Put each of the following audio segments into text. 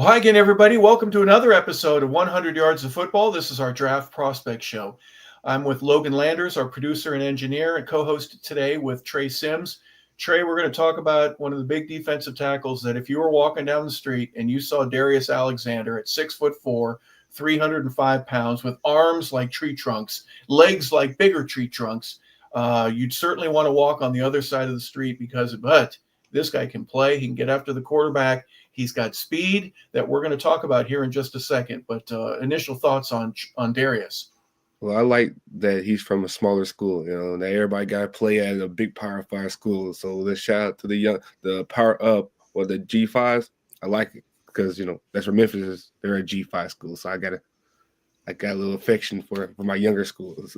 Well, hi again, everybody. Welcome to another episode of 100 Yards of Football. This is our Draft Prospect Show. I'm with Logan Landers, our producer and engineer, and co-host today with Trey Sims. Trey, we're going to talk about one of the big defensive tackles that if you were walking down the street and you saw Darius Alexander at 6'4", 305 pounds, with arms like tree trunks, legs like bigger tree trunks, you'd certainly want to walk on the other side of the street but this guy can play. He can get after the quarterback. He's got speed that we're going to talk about here in just a second. But initial thoughts on Darius. Well, I like that he's from a smaller school. That everybody got to play at a big Power 5 school. So let's shout out to the Power Up or the G5s. I like it because that's where Memphis is. They're a G5 school, so I got a little affection for my younger schools.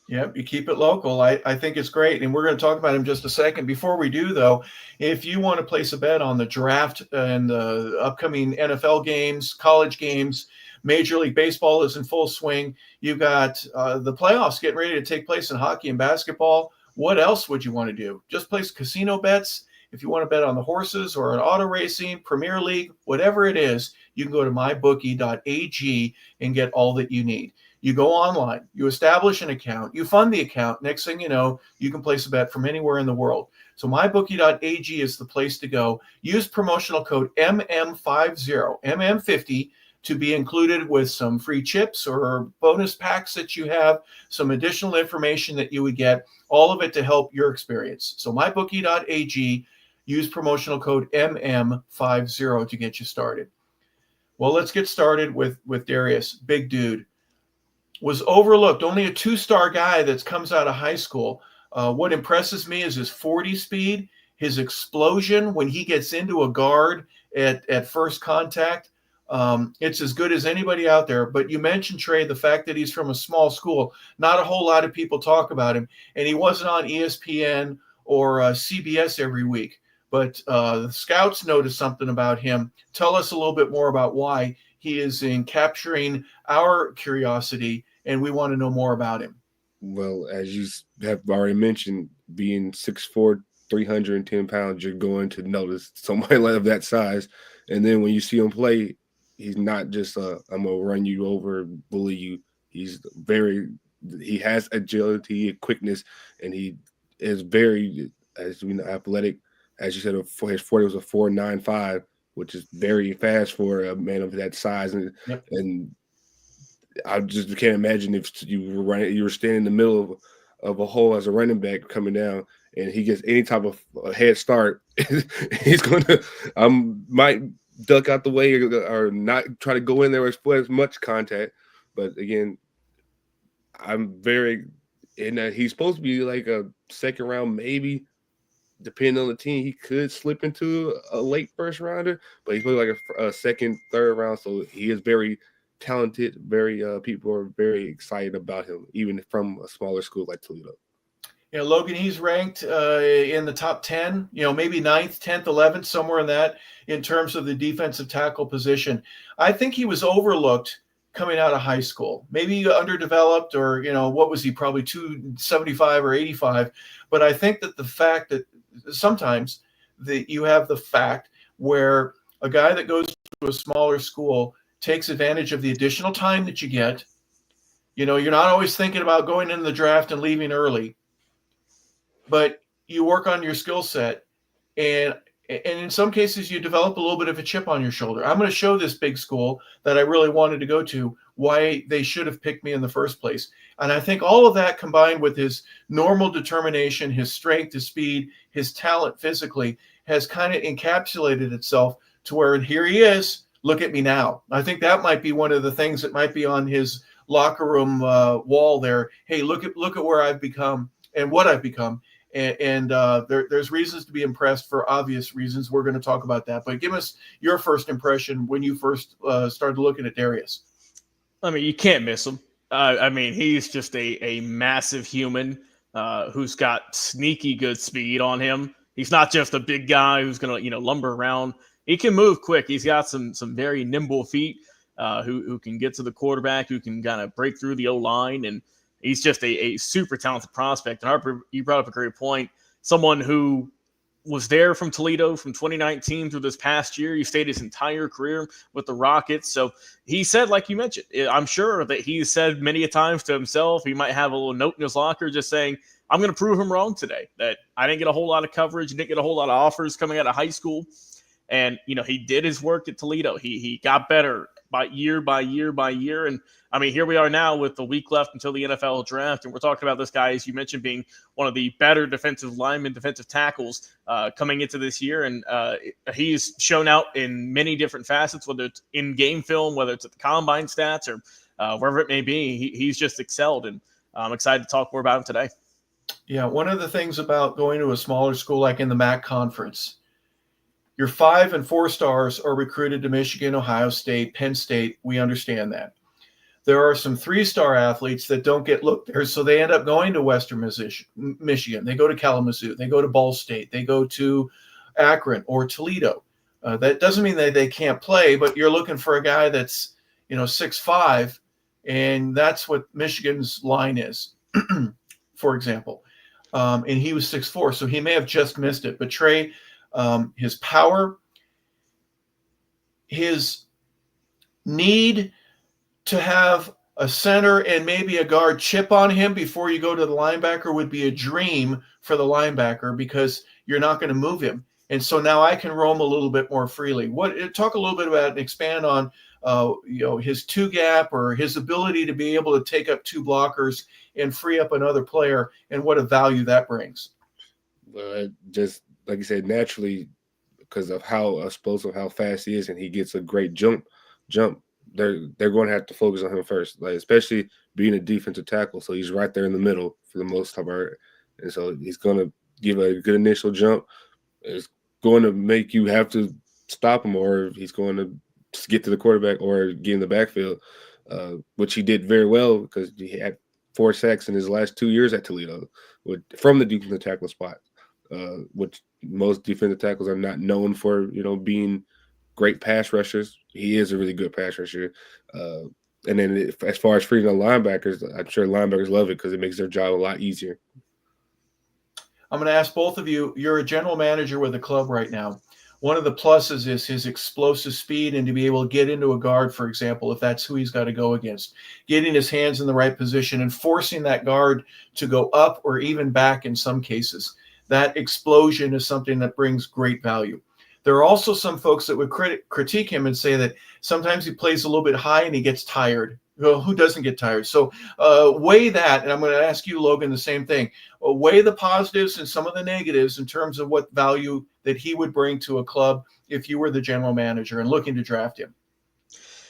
Yep, you keep it local. I think it's great, and we're going to talk about him in just a second. Before we do, though, if you want to place a bet on the draft and the upcoming NFL games, college games, Major League Baseball is in full swing. You've got the playoffs getting ready to take place in hockey and basketball. What else would you want to do? Just place casino bets. If you want to bet on the horses or on auto racing, Premier League, whatever it is, you can go to mybookie.ag and get all that you need. You go online, you establish an account, you fund the account. Next thing you know, you can place a bet from anywhere in the world. So mybookie.ag is the place to go. Use promotional code MM50, MM50, to be included with some free chips or bonus packs that you have, some additional information that you would get, all of it to help your experience. So mybookie.ag, use promotional code MM50 to get you started. Well, let's get started with Darius. Big dude. Was overlooked, only a 2-star guy that comes out of high school. What impresses me is his 40 speed, his explosion when he gets into a guard at first contact. It's as good as anybody out there. But you mentioned, Trey, the fact that he's from a small school. Not a whole lot of people talk about him. And he wasn't on ESPN or CBS every week. But the scouts noticed something about him. Tell us a little bit more about why he is in capturing our curiosity, and we want to know more about him. Well, as you have already mentioned, being 6'4", 310 pounds, you're going to notice somebody of that size. And then when you see him play, he's not just I'm going to run you over, bully you. He has agility and quickness, and he is very, as we know, athletic. As you said, for his 40 was a 4.95, which is very fast for a man of that size. And I just can't imagine if you were standing in the middle of a hole as a running back coming down, and he gets any type of head start, he's going to might duck out the way or not try to go in there with as much contact. But again, he's supposed to be like a second round, maybe. Depending on the team, he could slip into a late first rounder, but he's probably like a second, third round. So he is very talented. People are very excited about him, even from a smaller school like Toledo. Yeah, Logan, he's ranked in the top 10, maybe 9th, 10th, 11th, somewhere in that, in terms of the defensive tackle position. I think he was overlooked coming out of high school, maybe underdeveloped, or, what was he, probably 275 or 85. But I think that the fact that sometimes you have the fact where a guy that goes to a smaller school takes advantage of the additional time that you get. You're not always thinking about going in the draft and leaving early, but you work on your skill set, and in some cases you develop a little bit of a chip on your shoulder. I'm going to show this big school that I really wanted to go to why they should have picked me in the first place. And I think all of that, combined with his normal determination, his strength, his speed, his talent physically, has kind of encapsulated itself to where here he is. Look at me now. I think that might be one of the things that might be on his locker room wall there. Hey, look at where I've become and what I've become. And there's reasons to be impressed for obvious reasons. We're going to talk about that. But give us your first impression when you first started looking at Darius. I mean, you can't miss him. He's just a massive human who's got sneaky good speed on him. He's not just a big guy who's going to, lumber around. He can move quick. He's got some very nimble feet who can get to the quarterback, who can kind of break through the O-line. And he's just a super talented prospect. And Harper, you brought up a great point. Someone who was there from Toledo from 2019 through this past year. He stayed his entire career with the Rockets. So he said, like you mentioned, I'm sure that he said many a times to himself, he might have a little note in his locker just saying, I'm going to prove him wrong today, that I didn't get a whole lot of coverage, didn't get a whole lot of offers coming out of high school. And, he did his work at Toledo. He got better by year by year by year. And I mean, here we are now with the week left until the NFL draft. And we're talking about this guy, as you mentioned, being one of the better defensive linemen, defensive tackles coming into this year. And he's shown out in many different facets, whether it's in game film, whether it's at the combine stats or wherever it may be. He's just excelled. And I'm excited to talk more about him today. Yeah. One of the things about going to a smaller school like in the MAC conference, your 5 and 4 stars are recruited to Michigan, Ohio State, Penn State. We understand that. There are some 3-star athletes that don't get looked there, so they end up going to Western Michigan. They go to Kalamazoo. They go to Ball State. They go to Akron or Toledo. That doesn't mean that they can't play, but you're looking for a guy that's 6'5", and that's what Michigan's line is, for example. And he was 6'4", so he may have just missed it. But Trey, his power, his need to have a center and maybe a guard chip on him before you go to the linebacker would be a dream for the linebacker, because you're not going to move him. And so now I can roam a little bit more freely. Talk a little bit about and expand on his 2-gap or his ability to be able to take up 2 blockers and free up another player, and what a value that brings. Well, just like you said, naturally, because of how explosive, how fast he is, and he gets a great jump, they're going to have to focus on him first, like especially being a defensive tackle. So he's right there in the middle for the most part, and so he's going to give a good initial jump. It's going to make you have to stop him, or he's going to get to the quarterback or get in the backfield, which he did very well because he had 4 sacks in his last 2 years at Toledo from the defensive tackle spot, which most defensive tackles are not known for, being great pass rushers. He is a really good pass rusher. And then as far as freeing on linebackers, I'm sure linebackers love it because it makes their job a lot easier. I'm going to ask both of you, you're a general manager with a club right now. One of the pluses is his explosive speed and to be able to get into a guard, for example, if that's who he's got to go against, getting his hands in the right position and forcing that guard to go up or even back in some cases. That explosion is something that brings great value. There are also some folks that would critique him and say that sometimes he plays a little bit high and he gets tired. Well, who doesn't get tired? So weigh that, and I'm going to ask you, Logan, the same thing. Weigh the positives and some of the negatives in terms of what value that he would bring to a club if you were the general manager and looking to draft him.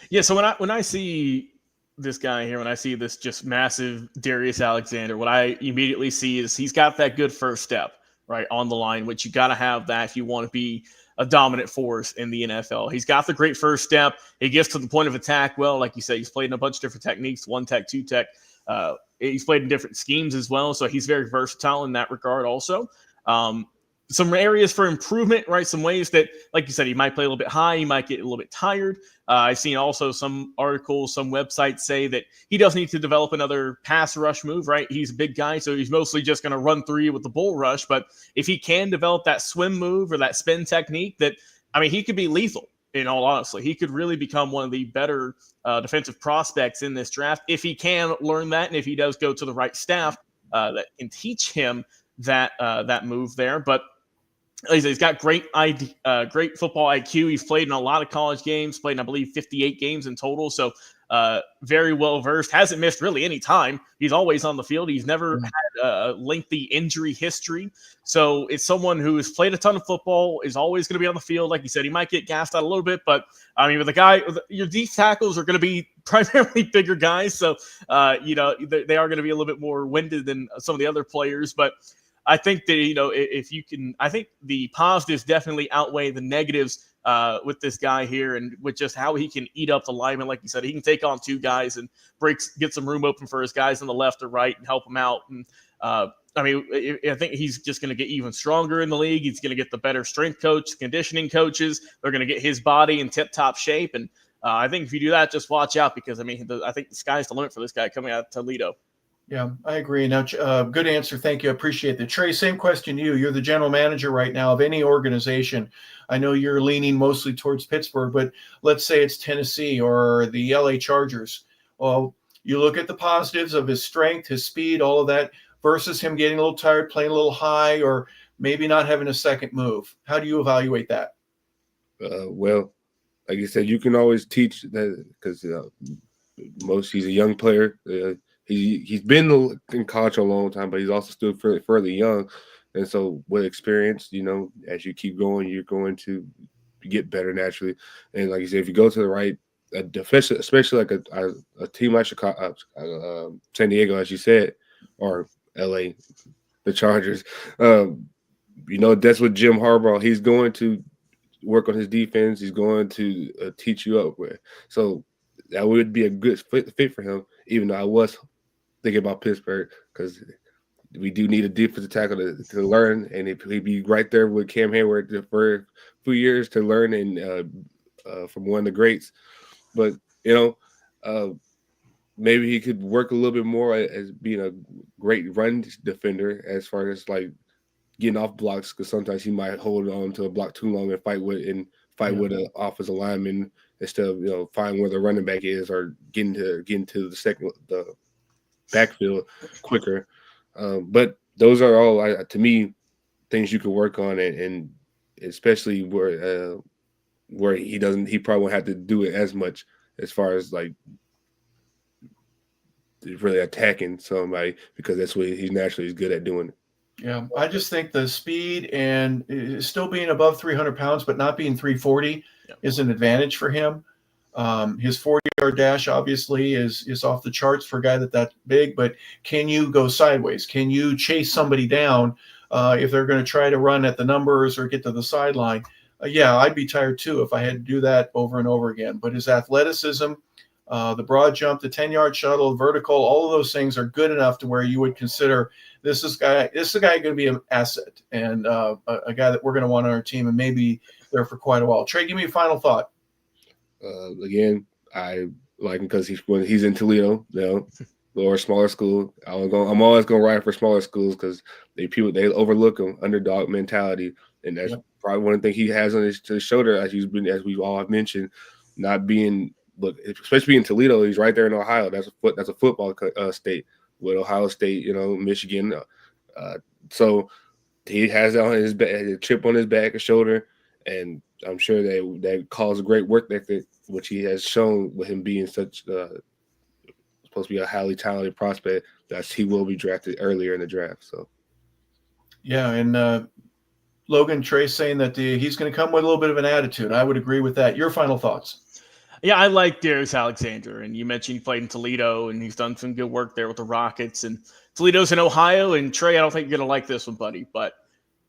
Yeah, so when I see this guy here, when I see this just massive Darius Alexander, what I immediately see is he's got that good first step, right, on the line, which you got to have that if you want to be a dominant force in the NFL. He's got the great first step. He gets to the point of attack well. Like you said, he's played in a bunch of different techniques, 1-tech, 2-tech. He's played in different schemes as well, so he's very versatile in that regard also. Some areas for improvement, right? Some ways that, like you said, he might play a little bit high. He might get a little bit tired. I've seen also some articles, some websites say that he does need to develop another pass rush move, right? He's a big guy, so he's mostly just going to run through you with the bull rush. But if he can develop that swim move or that spin technique, he could be lethal. In all honesty, he could really become one of the better defensive prospects in this draft if he can learn that, and if he does go to the right staff that can teach him that move there. But he's got great football IQ. He's played in a lot of college games, played in, I believe, 58 games in total. So very well versed, hasn't missed really any time. He's always on the field. He's never had a lengthy injury history. So it's someone who has played a ton of football, is always going to be on the field. Like you said, he might get gassed out a little bit, but I mean, with a guy, your deep tackles are going to be primarily bigger guys. So, they are going to be a little bit more winded than some of the other players, but I think that, if you can, I think the positives definitely outweigh the negatives with this guy here, and with just how he can eat up the lineman. Like you said, he can take on 2 guys and get some room open for his guys on the left or right and help them out. And I think he's just going to get even stronger in the league. He's going to get the better strength coach, conditioning coaches. They're going to get his body in tip-top shape. And I think if you do that, just watch out, because, I think the sky's the limit for this guy coming out of Toledo. Yeah, I agree. Now, good answer. Thank you. I appreciate that. Trey, same question to you. You're the general manager right now of any organization. I know you're leaning mostly towards Pittsburgh, but let's say it's Tennessee or the LA Chargers. Well, you look at the positives of his strength, his speed, all of that, versus him getting a little tired, playing a little high, or maybe not having a second move. How do you evaluate that? Well, like you said, you can always teach that because he's a young player. He's been in college a long time, but he's also still fairly young. And so with experience, as you keep going, you're going to get better naturally. And like you said, if you go to the right, especially like a team like Chicago, San Diego, as you said, or LA, the Chargers, that's what Jim Harbaugh. He's going to work on his defense. He's going to teach you up with. So that would be a good fit for him, even though I was thinking about Pittsburgh because we do need a defensive tackle to learn, and he'd be right there with Cam Hayward for a few years to learn and from one of the greats. But, maybe he could work a little bit more as being a great run defender as far as like getting off blocks because sometimes he might hold on to a block too long and fight with an offensive lineman instead of finding where the running back is or getting to the backfield quicker. But those are all to me things you could work on and especially where he probably won't have to do it as much as far as like really attacking somebody because that's what he naturally is good at doing. Yeah, I just think the speed and still being above 300 pounds, but not being 340 is an advantage for him. His 40-yard dash obviously is off the charts for a guy that big, but can you go sideways? Can you chase somebody down if they're going to try to run at the numbers or get to the sideline? Yeah, I'd be tired too if I had to do that over and over again. But his athleticism, the broad jump, the 10-yard shuttle, vertical, all of those things are good enough to where you would consider this is a guy going to be an asset and a guy that we're going to want on our team and maybe there for quite a while. Trey, give me a final thought. Again, I like him because he's in Toledo, or a smaller school. I'm always going to ride for smaller schools because they overlook him, underdog mentality, and that's probably one of the things he has on his shoulder as we all have mentioned, not being. Look, especially in Toledo, he's right there in Ohio. That's a football state with Ohio State, Michigan. So he has that on his back, a chip on his back, a shoulder, and I'm sure that calls a great work ethic, which he has shown with him being such supposed to be a highly talented prospect. That he will be drafted earlier in the draft. So, yeah, and Logan, Trey's saying that he's going to come with a little bit of an attitude. I would agree with that. Your final thoughts? Yeah, I like Darius Alexander, and you mentioned he played in Toledo, and he's done some good work there with the Rockets. And Toledo's in Ohio, and Trey, I don't think you're gonna like this one, buddy, but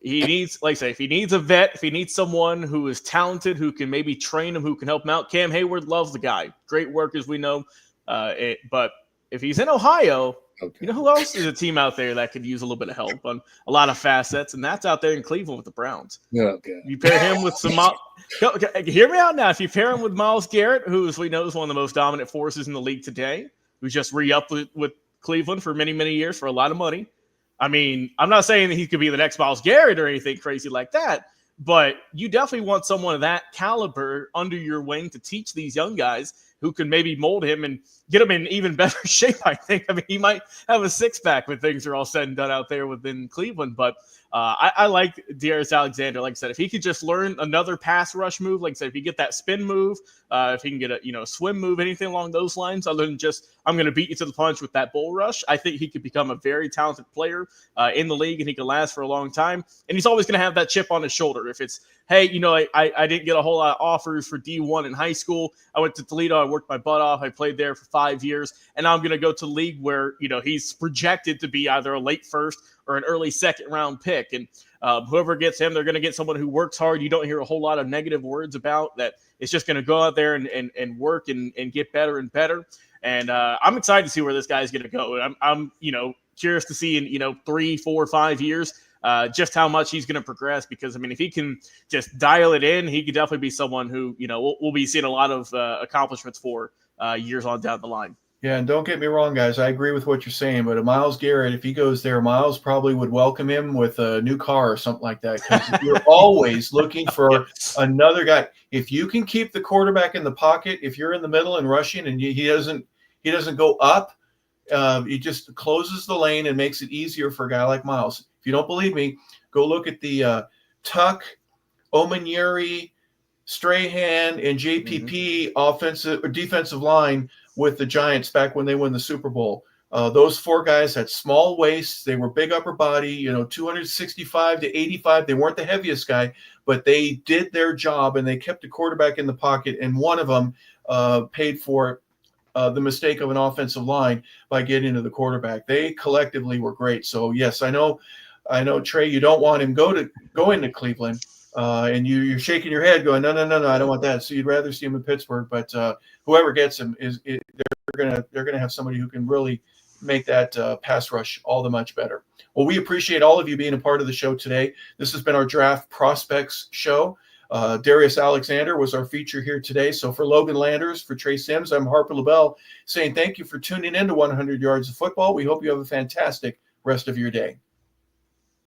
he needs, like I say, if he needs a vet, if he needs someone who is talented, who can maybe train him, who can help him out. Cam Hayward loves the guy, great work as we know. But if he's in Ohio, you know who else is a team out there that could use a little bit of help on a lot of facets, and that's out there in Cleveland with the Browns. Okay. You pair him with some hear me out now. If you pair him with Myles Garrett, who, as we know, is one of the most dominant forces in the league today, who's just re-upped with Cleveland for many, many years for a lot of money. I mean, I'm not saying that he could be the next Myles Garrett or anything crazy like that, but you definitely want someone of that caliber under your wing to teach these young guys who can maybe mold him and get him in even better shape, I think. I mean, he might have a six-pack when things are all said and done out there within Cleveland, but I like Darius Alexander. Like I said, if he could just learn another pass rush move, like I said, if he get that spin move, if he can get a swim move, anything along those lines, other than just I'm going to beat you to the punch with that bull rush, I think he could become a very talented player in the league, and he can last for a long time. And he's always going to have that chip on his shoulder. If it's, hey, I didn't get a whole lot of offers for D1 in high school. I went to Toledo. I worked my butt off. I played there for 5 years, and now I'm going to go to the league where he's projected to be either a late first or an early second round pick. And whoever gets him, they're going to get someone who works hard. You don't hear a whole lot of negative words about that. It's just going to go out there and work and get better and better. And I'm excited to see where this guy's going to go. I'm curious to see in 3, 4, 5 years just how much he's going to progress, because I mean, if he can just dial it in, he could definitely be someone who we'll be seeing a lot of accomplishments for years on down the line. Yeah, and don't get me wrong, guys. I agree with what you're saying, but a Miles Garrett, if he goes there, Miles probably would welcome him with a new car or something like that, because you're always looking for Yes. another guy. If you can keep the quarterback in the pocket, if you're in the middle and rushing, and he doesn't go up, he just closes the lane and makes it easier for a guy like Miles. If you don't believe me, go look at the Tuck, Omanjeri, Strahan, and JPP offensive or defensive line with the Giants back when they won the Super Bowl. Those four guys had small waists. They were big upper body, 265 to 85. They weren't the heaviest guy, but they did their job and they kept the quarterback in the pocket. And one of them paid for the mistake of an offensive line by getting to the quarterback. They collectively were great. So yes, I know, Trey, you don't want him go into Cleveland, and you're shaking your head, going, no, no, no, no, I don't want that. So you'd rather see him in Pittsburgh, but whoever gets him they're gonna have somebody who can really make that pass rush all the much better. Well, we appreciate all of you being a part of the show today. This has been our Draft Prospects show. Darius Alexander was our feature here today. So for Logan Landers, for Trey Sims, I'm Harper LaBelle saying thank you for tuning in to 100 Yards of Football. We hope you have a fantastic rest of your day.